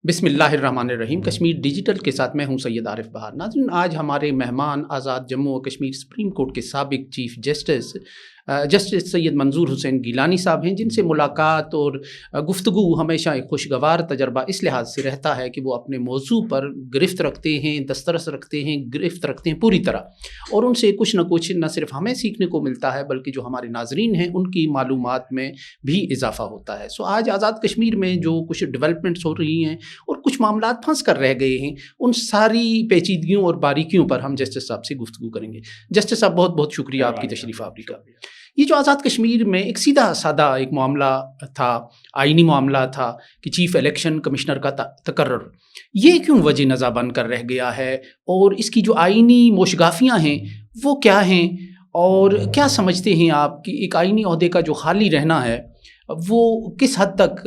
بسم اللہ الرحمن الرحیم. کشمیر ڈیجیٹل کے ساتھ میں ہوں سید عارف بہار. ناظرین، آج ہمارے مہمان آزاد جموں و کشمیر سپریم کورٹ کے سابق چیف جسٹس سید منظور حسین گیلانی صاحب ہیں، جن سے ملاقات اور گفتگو ہمیشہ ایک خوشگوار تجربہ اس لحاظ سے رہتا ہے کہ وہ اپنے موضوع پر گرفت رکھتے ہیں، دسترس رکھتے ہیں، گرفت رکھتے ہیں پوری طرح، اور ان سے کچھ نہ صرف ہمیں سیکھنے کو ملتا ہے بلکہ جو ہمارے ناظرین ہیں ان کی معلومات میں بھی اضافہ ہوتا ہے. آج آزاد کشمیر میں جو کچھ ڈیولپمنٹس ہو رہی ہیں اور کچھ معاملات پھنس کر رہ گئے ہیں، ان ساری پیچیدگیوں اور باریکیوں پر ہم جسٹس صاحب سے گفتگو کریں گے. جسٹس صاحب، بہت بہت شکریہ آپ کی تشریف آوری کا. یہ جو آزاد کشمیر میں ایک سیدھا سادہ ایک معاملہ تھا، آئینی معاملہ تھا کہ چیف الیکشن کمشنر کا تقرر، یہ کیوں وجہ نظر بن کر رہ گیا ہے، اور اس کی جو آئینی موشگافیاں ہیں وہ کیا ہیں، اور کیا سمجھتے ہیں آپ کہ ایک آئینی عہدے کا جو خالی رہنا ہے وہ کس حد تک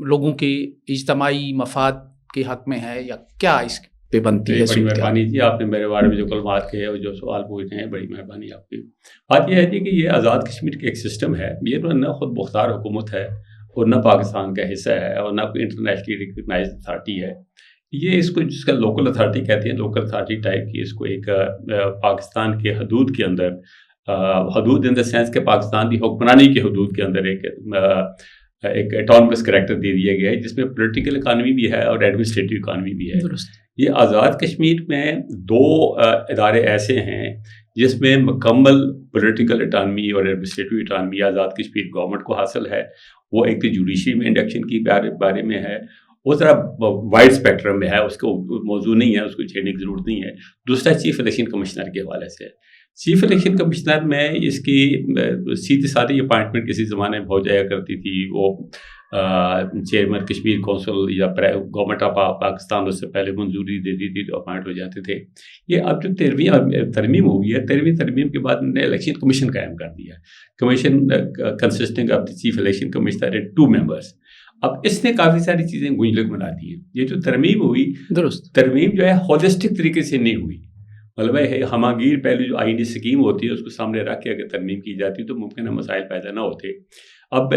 لوگوں کے اجتماعی مفاد کے حق میں ہے، یا کیا اس پہ بنتی ہے؟ بڑی مہربانی جی، آپ نے میرے بارے میں جو کلمات کہے اور جو سوال پوچھے ہیں، بڑی مہربانی آپ کی. بات یہ ہے جی کہ یہ آزاد کشمیر کا ایک سسٹم ہے، یہ نہ خود مختار حکومت ہے اور نہ پاکستان کا حصہ ہے اور نہ کوئی انٹرنیشنلی ریکگنائزڈ اتھارٹی ہے. یہ اس کو جس کا لوکل اتھارٹی کہتے ہیں، لوکل اتھارٹی ٹائپ کی، اس کو ایک پاکستان کے حدود کے اندر، حدود ان دا سینس کہ پاکستان کی حکمرانی کے حدود کے اندر ایک اٹانومس کریکٹر دے دیا گیا ہے، جس میں پولیٹیکل اکانومی بھی ہے اور ایڈمنسٹریٹو اکانومی بھی ہے. یہ آزاد کشمیر میں دو ادارے ایسے ہیں جس میں مکمل پولیٹیکل اٹانومی اور administrative autonomy Azad Kashmir government کو حاصل ہے. وہ ایک تو جوڈیشری میں انڈکشن کی بارے میں ہے، وہ ذرا وائڈ اسپیکٹرم میں ہے، اس کو موضوع نہیں ہے، اس کو چھیڑنے کی ضرورت نہیں ہے. دوسرا چیف الیکشن کمشنر کے حوالے سے ہے. چیف الیکشن کمشنر میں اس کی سیدھی سادھی اپائنٹمنٹ کسی زمانے میں ہو جایا کرتی تھی، وہ چیئرمین کشمیر کونسل یا گورنمنٹ آف پاکستان اس سے پہلے منظوری دیتی تھی تو اپائنٹ ہو جاتے تھے. یہ اب جو 13ویں ترمیم ہوئی ہے، 13ویں ترمیم کے بعد انہوں نے الیکشن کمیشن قائم کر دیا. Commission consisting of the chief election commissioner and 2 members. اب اس نے کافی ساری چیزیں گنجلک بنا دی ہیں. یہ جو ترمیم ہوئی، درست ترمیم جو ہے ہولسٹک طریقے سے نہیں ہوئی، مطلب ہماگیر پہلے جو آئینی سکیم ہوتی ہے اس کو سامنے رکھ کے اگر ترمیم کی جاتی تو ممکن ہے مسائل پیدا نہ ہوتے. اب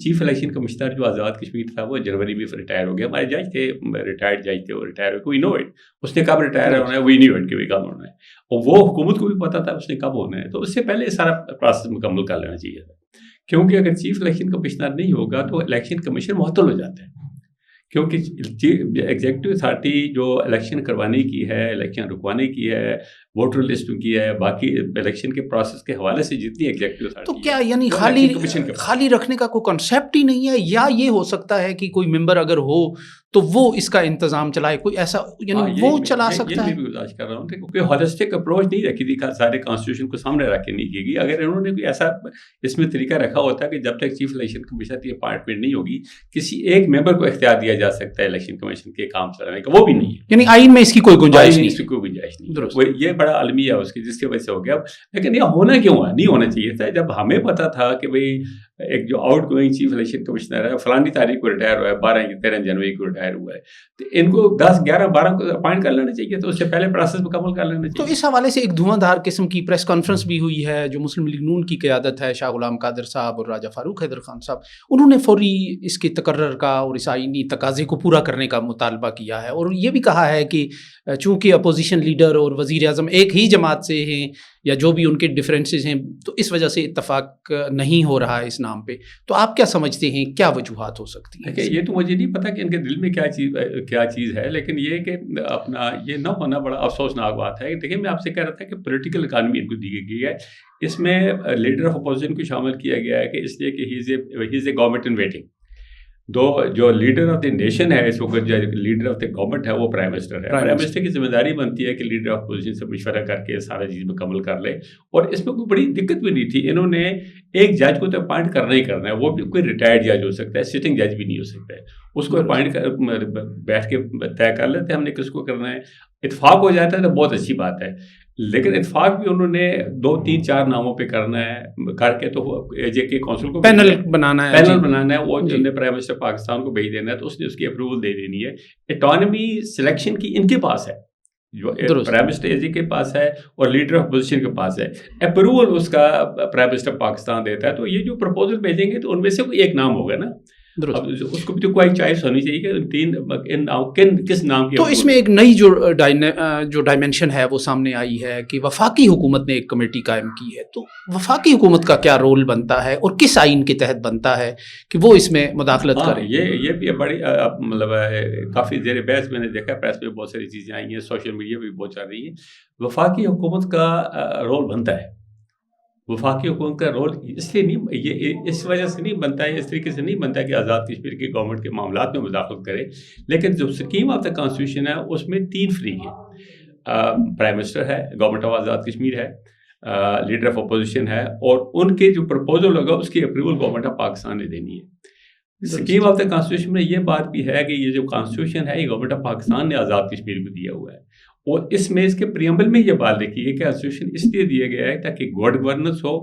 چیف الیکشن کمشنر جو آزاد کشمیر تھا وہ جنوری میں ریٹائر ہو گیا. ہمارے جج تھے، ریٹائرڈ جج تھے، وہ ریٹائر ہو گئے. نو اٹ، اس نے کب ریٹائر ہونا ہے وہی نہیں اٹ کے بھی کب ہونا ہے، اور وہ حکومت کو بھی پتا تھا اس نے کب ہونا ہے. تو اس سے پہلے سارا پروسیس مکمل کر لینا چاہیے تھا، کیونکہ اگر چیف الیکشن کمشنر نہیں ہوگا تو الیکشن کمیشن معطل ہو جاتا ہے. کیونکہ ایگزیکٹو اتھارٹی جو الیکشن کروانے کی ہے، الیکشن رکوانے کی ہے، ووٹر لسٹ کی ہے، باقی الیکشن کے پروسیس کے حوالے سے جتنی ایگزیکٹو اتھارٹی، تو کیا یعنی خالی رکھنے کا کوئی کنسیپٹ ہی نہیں ہے، یا یہ ہو سکتا ہے کہ کوئی ممبر اگر ہو تو وہ اس کا انتظام چلائے، کوئی ایسا یعنی وہ چلا سکتا ہے؟ یہ بھی گزارش کر رہا ہوں کہ کوئی ہولسٹک اپروچ نہیں رکھی تھی، سارے کانسٹیٹیوشن کو سامنے رکھ کے نہیں کی گئی. اگر انہوں نے کوئی ایسا اس میں طریقہ رکھا ہوتا کہ جب تک چیف الیکشن کمیشن کی اپائنٹمنٹ نہیں ہوگی کسی ایک ممبر کو اختیار دیا جا سکتا ہے الیکشن کمیشن کے کام چلانے کا، وہ بھی نہیں ہے. یعنی آئین میں اس کی کوئی گنجائش نہیں، اس کی کوئی گنجائش نہیں. یہ بڑا المیہ ہے اس کی، جس کی وجہ سے ہو گیا. لیکن یہ ہونا کیوں ہے؟ نہیں ہونا چاہیے تھا. جب ہمیں پتا تھا کہ بھئی ایک جو out going chief election commissioner ہے فلانی تاریخ کو ریٹائر ہوا ہے، 13 جنوری کو ریٹائر ہوا ہے، تو ان کو 10 11 12 کو اپائنٹ کر لینا چاہیے، تو اس سے پہلے پروسیس مکمل کر لینا چاہیے. تو اس حوالے سے ایک دھواں دھار قسم کی پریس کانفرنس بھی ہوئی ہے جو مسلم لیگ نون کی قیادت ہے، شاہ غلام قادر صاحب اور راجہ فاروق حیدر خان صاحب، انہوں نے فوری اس کے تقرر کا اور اس آئینی تقاضے کو پورا کرنے کا مطالبہ کیا ہے، اور یہ بھی کہا ہے کہ چونکہ اپوزیشن لیڈر اور وزیر اعظم ایک ہی جماعت سے ہیں یا جو بھی ان کے ڈفرینسز ہیں، تو اس وجہ سے اتفاق نہیں ہو رہا ہے اس نام پہ. تو آپ کیا سمجھتے ہیں، کیا وجوہات ہو سکتی ہیں؟ یہ تو مجھے نہیں پتا کہ ان کے دل میں کیا چیز ہے، لیکن یہ کہ اپنا یہ نہ ہونا بڑا افسوسناک بات ہے. دیکھیں، میں آپ سے کہہ رہا تھا کہ پولیٹیکل اکانومی ان کو دی گئی ہے. اس میں لیڈر آف اپوزیشن کو شامل کیا گیا ہے کہ اس لیے کہ ہی از اے گورنمنٹ ان ویٹنگ. جو لیڈر آف دی نیشن ہے اس وقت، جو لیڈر آف دی گورنمنٹ ہے وہ پرائم منسٹر ہے. پرائم منسٹر کی ذمہ داری بنتی ہے کہ لیڈر آف اپوزیشن سے مشورہ کر کے سارا چیز مکمل کر لے. اور اس میں کوئی بڑی دقت بھی نہیں تھی. انہوں نے ایک جج کو تو اپائنٹ کرنا ہی کرنا ہے، وہ بھی کوئی ریٹائرڈ جج ہو سکتا ہے، سٹنگ جج بھی نہیں ہو سکتا ہے. اس کو اپائنٹ بیٹھ کے طے کر لیتے ہیں ہم نے کس کو کرنا ہے. اتفاق ہو جاتا ہے تو بہت اچھی بات ہے، لیکن اتفاق بھی انہوں نے 2 3 4 ناموں پہ کرنا ہے، کر کے تو جے کے کونسل کو پینل بنانا ہے، وہ جو نے پرائم منسٹر پاکستان کو بھیج دینا ہے، تو اس نے اس کی اپروول دے دینی ہے. اٹانومی سلیکشن کی ان کے پاس ہے، جو پرائم منسٹر اے جی کے پاس ہے اور لیڈر آف اپوزیشن کے پاس ہے. اپروول اس کا پرائم منسٹر پاکستان دیتا ہے. تو یہ جو پرپوزل بھیجیں گے تو ان میں سے کوئی ایک نام ہوگا نا. اب اس کو بھی تو کوئی چوائس ہونی چاہیے کہ کس نام کی. تو اس میں ایک نئی جو ڈائمینشن ہے وہ سامنے آئی ہے کہ وفاقی حکومت نے ایک کمیٹی قائم کی ہے. تو وفاقی حکومت کا کیا رول بنتا ہے اور کس آئین کے تحت بنتا ہے کہ وہ اس میں مداخلت کرے؟ یہ بھی بڑی مطلب کافی زیر بحث میں نے دیکھا، پریس میں بہت ساری چیزیں آئی ہیں، سوشل میڈیا پہ بھی بہت چل رہی ہیں. وفاقی حکومت کا رول بنتا ہے. وفاقی حکومت کا رول اس لیے نہیں، یہ اس وجہ سے نہیں بنتا ہے، اس طریقے سے نہیں بنتا ہے کہ آزاد کشمیر کی گورنمنٹ کے معاملات میں مداخلت کرے. لیکن جو اسکیم آف دا کانسٹیٹیوشن ہے اس میں 3 فریق ہیں. پرائم منسٹر ہے، گورنمنٹ آف آزاد کشمیر ہے، لیڈر آف اپوزیشن ہے، اور ان کے جو پرپوزل ہوگا اس کی اپروول گورنمنٹ آف پاکستان نے دینی ہے. اسکیم آف دا کانسٹیٹیوشن میں یہ بات بھی ہے کہ یہ جو کانسٹیٹیوشن ہے یہ گورنمنٹ آف پاکستان نے آزاد کشمیر کو دیا ہوا ہے. اور اس میں اس کے پریمبل میں یہ بات لکھی ہے کہ کانسٹیٹیوشن اس لیے دیا گیا ہے تاکہ گڈ گورننس ہو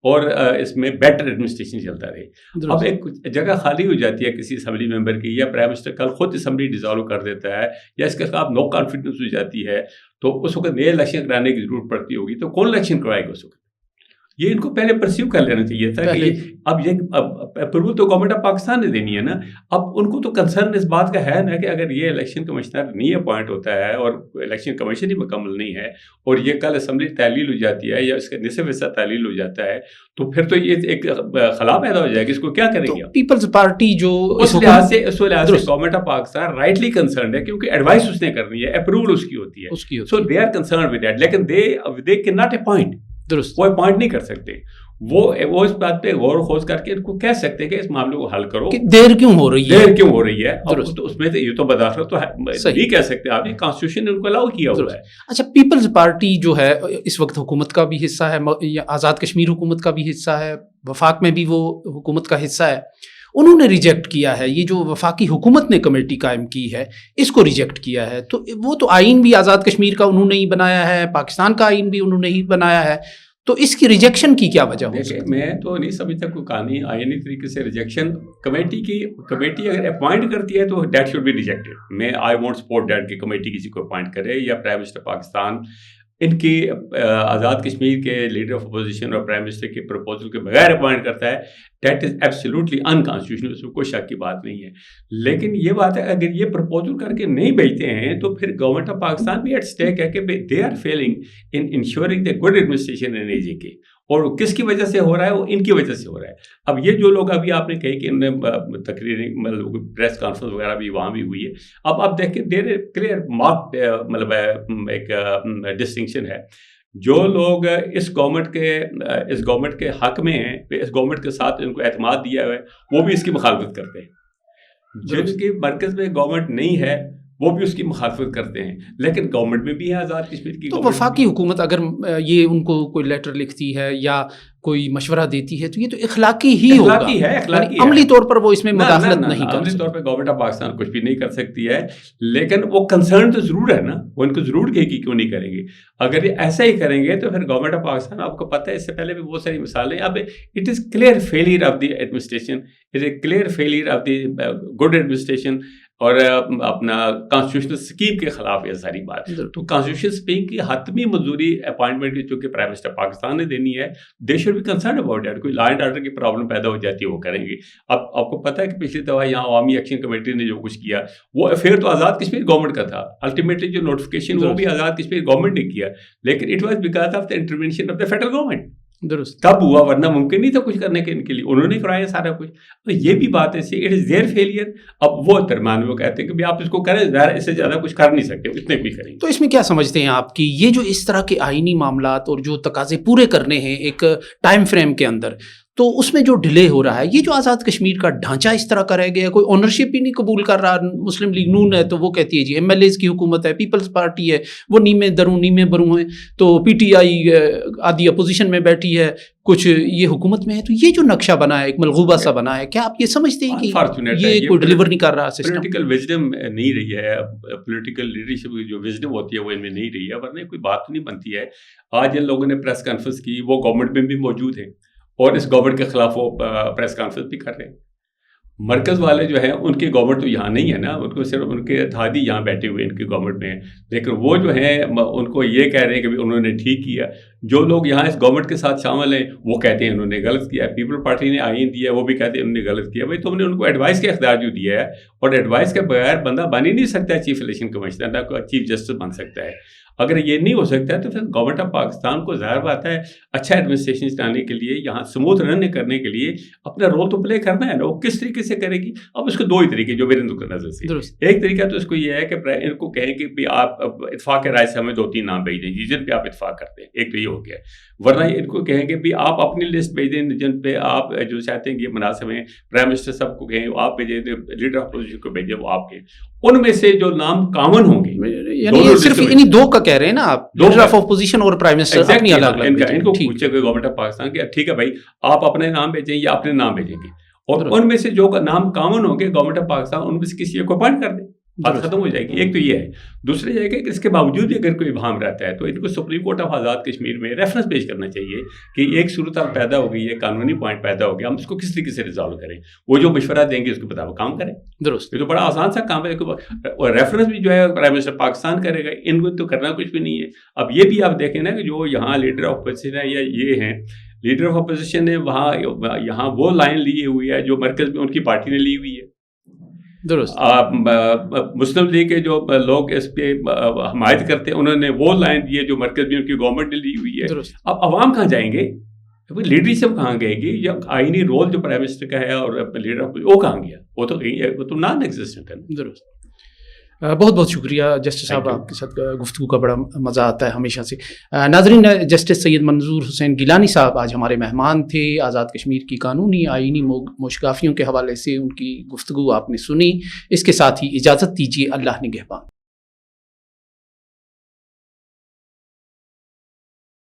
اور اس میں بیٹر ایڈمنسٹریشن چلتا رہے. اب ایک جگہ خالی ہو جاتی ہے کسی اسمبلی ممبر کی، یا پرائم منسٹر کل خود اسمبلی ڈیزالو کر دیتا ہے، یا اس کے خلاف نو کانفیڈنس ہو جاتی ہے، تو اس وقت نئے الیکشن کرانے کی ضرورت پڑتی ہوگی. تو کون الیکشن کروائے گا اس وقت؟ یہ ان کو پہلے پرسیو کر لینا چاہیے تھا کہ اب یہ اپروول تو گورنمنٹ آف پاکستان نے دینی ہے نا. اب ان کو تو کنسرن اس بات کا ہے نا کہ اگر یہ الیکشن کمشنر نہیں اپوائنٹ ہوتا ہے اور الیکشن کمیشن ہی مکمل نہیں ہے، اور یہ کل اسمبلی تعلیل ہو جاتی ہے یا اس کا نصف حصہ تعلیل ہو جاتا ہے، تو پھر تو یہ ایک خلا پیدا ہو جائے گا. اس کو کیا کریں گے؟ پیپلز پارٹی جو اس لحاظ سے government of Pakistan rightly concerned ہے، کیونکہ ایڈوائس اس نے کرنی ہے، اپروول اس کی ہوتی ہے. So they are concerned with that, لیکن دے کین ناٹ اپوائنٹ. درست، وہ اپوائنٹ نہیں کر سکتے. وہ اس بات پہ غور و خوض کر کے ان کو کہہ سکتے ہیں کہ اس معاملے کو حل کرو. دیر کیوں ہو رہی ہے؟ اس میں یہ تو بداخلت تو نہیں کہہ سکتے آپ، کانسٹیٹیوشن نے ان کو الاؤ کیا ہوا ہے. اچھا، پیپلز پارٹی جو ہے اس وقت حکومت کا بھی حصہ ہے، آزاد کشمیر حکومت کا بھی حصہ ہے، وفاق میں بھی وہ حکومت کا حصہ ہے. انہوں نے ریجیکٹ کیا ہے یہ جو وفاقی حکومت نے کمیٹی قائم کی ہے، اس کو ریجیکٹ کیا ہے. تو وہ تو آئین بھی آزاد کشمیر کا انہوں نے ہی بنایا ہے، پاکستان کا آئین بھی انہوں نے ہی بنایا ہے. تو اس کی ریجیکشن کی کیا وجہ ہو سکتی ہے؟ میں تو نہیں سمجھتا کوئی قانونی آئینی طریقے سے ریجیکشن. کمیٹی اگر اپوائنٹ کرتی ہے تو دیٹ شوڈ بی ریجیکٹڈ. میں آئی وونٹ سپورٹ دیٹ کہ کمیٹی کسی کو اپوائنٹ کرے، یا پرائم منسٹر پاکستان ان کی آزاد کشمیر کے لیڈر آف اپوزیشن اور پرائم منسٹر کے پروپوزل کے بغیر اپوائنٹ کرتا ہے. دیٹ از ایبسلیوٹلی انکانسٹیٹیوشنل، اس میں کوئی شک کی بات نہیں ہے. لیکن یہ بات ہے اگر یہ پروپوزل کر کے نہیں بھیجتے ہیں تو پھر گورنمنٹ آف پاکستان بھی ایٹ اسٹیک ہے کہ they are feeling in ensuring the good administration in AJK. اور کس کی وجہ سے ہو رہا ہے؟ وہ ان کی وجہ سے ہو رہا ہے. اب یہ جو لوگ ابھی آپ نے کہی کہ انہوں نے تقریر مطلب پریس کانفرنس وغیرہ بھی وہاں بھی ہوئی ہے. اب آپ دیکھیں دیر کلیئر مارک مطلب ایک ڈسٹنکشن ہے. جو لوگ اس گورنمنٹ کے حق میں ہیں، اس گورنمنٹ کے ساتھ ان کو اعتماد دیا ہوا ہے، وہ بھی اس کی مخالفت کرتے ہیں. جن کی مرکز میں گورنمنٹ نہیں ہے وہ بھی اس کی مخالفت کرتے ہیں. لیکن گورنمنٹ میں بھی ہے آزاد کشمیر کی. تو وفاقی حکومت اگر یہ ان کو کوئی لیٹر لکھتی ہے یا کوئی مشورہ دیتی ہے تو یہ تو اخلاقی ہی ہوگا. اخلاقی عملی طور پر وہ اس میں مداخلت نہیں کر سکتی. عملی طور پہ گورنمنٹ آف پاکستان کچھ بھی نہیں کر سکتی ہے، لیکن وہ کنسرن تو ضرور ہے نا. وہ ان کو ضرور کہے کہ کیوں نہیں کریں گے. اگر یہ ایسا ہی کریں گے تو پھر گورنمنٹ آف پاکستان، آپ کو پتہ ہے اس سے پہلے بھی بہت ساری مثالیں. اب it is clear failure of the administration, it is clear failure of the good administration, اور اپنا کانسٹیٹیوشنل اسکیم کے خلاف یہ ساری بات. تو کانسٹیٹیوشنل اسکیم کی حتمی منظوری اپوائنٹمنٹ چونکہ پرائم منسٹر پاکستان نے دینی ہے، they should be concerned about that. کوئی لا اینڈ آرڈر کی پرابلم پیدا ہو جاتی ہے وہ کریں گے. اب آپ کو پتہ ہے کہ پچھلی دفعہ یہاں عوامی ایکشن کمیٹی نے جو کچھ کیا وہ افیئر تو آزاد کشمیر گورنمنٹ کا تھا. الٹیمیٹلی جو نوٹیفکیشن وہ بھی آزاد کشمیر گورنمنٹ نے کیا، لیکن it was because of the intervention of the federal government. درست، تب ہوا، ورنہ ممکن نہیں تھا کچھ کرنے کے. ان کے لیے انہوں نے کرایا سارا کچھ. تو یہ بھی بات ایسی، اٹ از دیئر فیلئر. اب وہ درمیان میں وہ کہتے ہیں کہ آپ اس کو کریں، ظاہر اس سے زیادہ کچھ کر نہیں سکتے، اتنے بھی کریں. تو اس میں کیا سمجھتے ہیں آپ کی یہ جو اس طرح کے آئینی معاملات اور جو تقاضے پورے کرنے ہیں ایک ٹائم فریم کے اندر، تو اس میں جو ڈیلے ہو رہا ہے، یہ جو آزاد کشمیر کا ڈھانچہ اس طرح کا رہ گیا ہے، کوئی اونرشپ ہی نہیں قبول کر رہا. مسلم لیگ نون ہے تو وہ کہتی ہے جی ایم ایل ایز کی حکومت ہے، پیپلز پارٹی ہے وہ نیمے دروں نیمے بروں ہیں، تو پی ٹی آئی آدھی اپوزیشن میں بیٹھی ہے، کچھ یہ حکومت میں ہے. تو یہ جو نقشہ بنا ہے، ایک ملغوبہ سا بنا ہے، کیا آپ یہ سمجھتے ہیں کہ یہ کوئی ڈلیور نہیں کر رہا سسٹم؟ پولیٹیکل وزڈم نہیں رہی ہے، پولیٹیکل لیڈرشپ کی جو وزڈم ہوتی ہے وہ ان میں نہیں رہی ہے، ورنہ کوئی بات نہیں بنتی ہے. آج ان لوگوں نے پریس کانفرنس کی، وہ گورنمنٹ میں بھی موجود ہیں اور اس گورنمنٹ کے خلاف وہ پریس کانفرنس بھی کر رہے ہیں. مرکز والے جو ہیں ان کی گورنمنٹ تو یہاں نہیں ہے نا, ان کو صرف ان کے اتحادی یہاں بیٹھے ہوئے ان کی گورنمنٹ میں ہیں, لیکن وہ جو ہیں ان کو یہ کہہ رہے ہیں کہ انہوں نے ٹھیک کیا. جو لوگ یہاں اس گورنمنٹ کے ساتھ شامل ہیں وہ کہتے ہیں انہوں نے غلط کیا. پیپل پارٹی نے آئین دیا ہے, وہ بھی کہتے ہیں انہوں نے غلط کیا. بھائی تم نے ان کو ایڈوائس کا اختیار جو دیا ہے, اور ایڈوائس کے بغیر بندہ بن ہی نہیں سکتا ہے چیف الیکشن کمشنر, نہ کوئی چیف جسٹس بن سکتا ہے. اگر یہ نہیں ہو سکتا ہے تو پھر گورنمنٹ آف پاکستان کو ظاہر بات ہے اچھا ایڈمنسٹریشن چلانے کے لیے, یہاں سموتھ رن کرنے کے لیے اپنا رول تو پلے کرنا ہے نا. وہ کس طریقے سے کرے گی؟ اب اس کو دو ہی طریقے جو میرے نظر سے, ایک طریقہ تو اس کو یہ ہے کہ ان کو کہیں کہ آپ اتفاق رائے سے ہمیں 2-3 نام بھیج دیں جن پہ آپ اتفاق کرتے ہیں, ایک تو یہ ہو گیا. ورنہ ان کو کہیں کہ آپ اپنی لسٹ بھیج دیں جن پہ آپ جو چاہتے ہیں کہ یہ مناسب ہیں. پرائم منسٹر صاحب کو کہیں آپ بھیجیں, لیڈر آف اپوزیشن کو بھیجیں, وہ آپ کے ان میں سے جو نام کامن ہوں گے, یعنی صرف انہی دو کا کہہ رہے ہیں نا آپ, لیڈر آف اپوزیشن اور پرائم منسٹر اپنی الگ الگ. ان کو پوچھے کوئی گورنمنٹ آف پاکستان کہ ٹھیک ہے بھائی آپ اپنے نام بھیجیں یا اپنے نام بھیجیں گے, اور ان میں سے جو نام کامن ہوں گے گورنمنٹ آف پاکستان ان میں سے کسی ایک کو اپوائنٹ کر دیں, بات ختم ہو جائے گی. ایک تو یہ ہے. دوسرا یہ ہے کہ اس کے باوجود بھی اگر کوئی ابہام رہتا ہے تو ان کو supreme court of Azad Kashmir میں ریفرنس پیش کرنا چاہیے کہ ایک صورتحال پیدا ہو گئی ہے, قانونی پوائنٹ پیدا ہو گیا, ہم اس کو کس طریقے سے ریزالو کریں. وہ جو مشورہ دیں گے اس کے مطابق کام کریں. درست, یہ تو بڑا آسان سا کام ہے. اور ریفرنس بھی جو ہے پرائم منسٹر پاکستان کرے گا, ان کو تو کرنا کچھ بھی نہیں ہے. اب یہ بھی آپ دیکھیں نا کہ جو یہاں لیڈر آف اپوزیشن ہے یا یہ ہیں لیڈر آف اپوزیشن نے وہاں یہاں وہ لائن لی ہوئی ہے جو مرکز میں ان کی پارٹی نے لی ہوئی ہے. درست, مسلم لیگ کے جو لوگ اس پہ حمایت کرتے ہیں انہوں نے وہ لائن دی ہے جو مرکز میں ان کی گورنمنٹ نے لی ہوئی ہے. اب عوام کہاں جائیں گے؟ لیڈرشپ کہاں گئے گی؟ یا آئینی رول جو پرائم منسٹر کا ہے اور لیڈر وہ کہاں گیا؟ وہ تو نان ایگزسٹنٹ ہے. درست, بہت بہت شکریہ جسٹس صاحب, آپ کے ساتھ گفتگو کا بڑا مزہ آتا ہے ہمیشہ سے. ناظرین, جسٹس سید منظور حسین گیلانی صاحب آج ہمارے مہمان تھے. آزاد کشمیر کی قانونی آئینی موشگافیوں کے حوالے سے ان کی گفتگو آپ نے سنی. اس کے ساتھ ہی اجازت دیجیے. اللہ نگہبان.